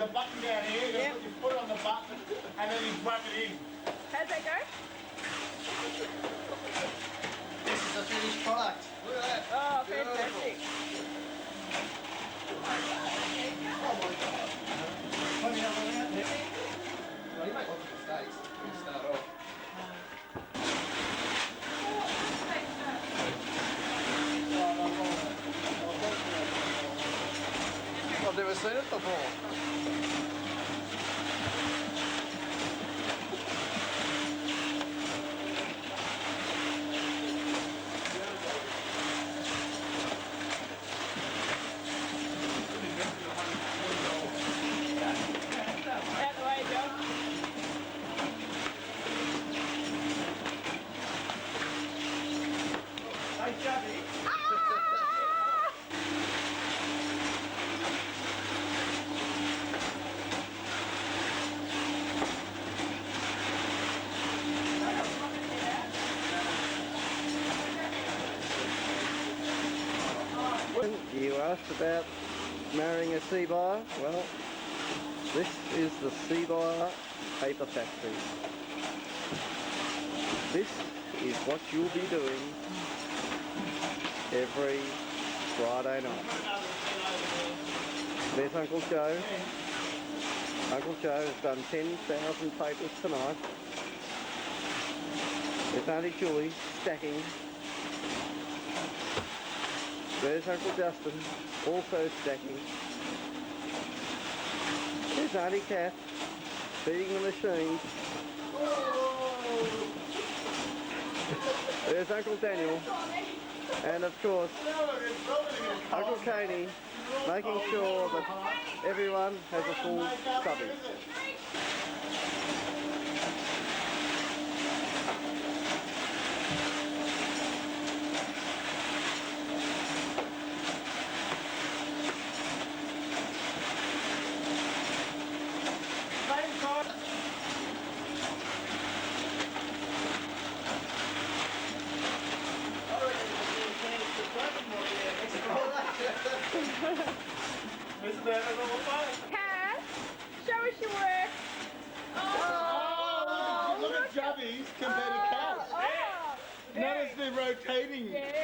a button down here. Yep. You put it on the button and then you plug it in. How's that go? This is the finished product. Look at that. Oh, fantastic. Oh my god. Let me have one out there. Well, you make lots of mistakes when you start off. I've never seen it before. Out the way, Joe. Hey, Chubby. You asked about marrying a sea buyer. Well, this is the sea buyer Paper Factory. This is what you'll be doing every Friday night. There's Uncle Joe. Uncle Joe has done 10,000 papers tonight. There's Auntie Julie stacking. There's Uncle Justin, also stacking. There's Auntie Kath, feeding the machines. There's Uncle Daniel, and of course, Uncle Caney, making sure that everyone has a full stubby. Isn't that a little fun? Cat, show us your work. Oh, look at Chubby's compared to Cat's. Oh, Notice the rotating. yeah.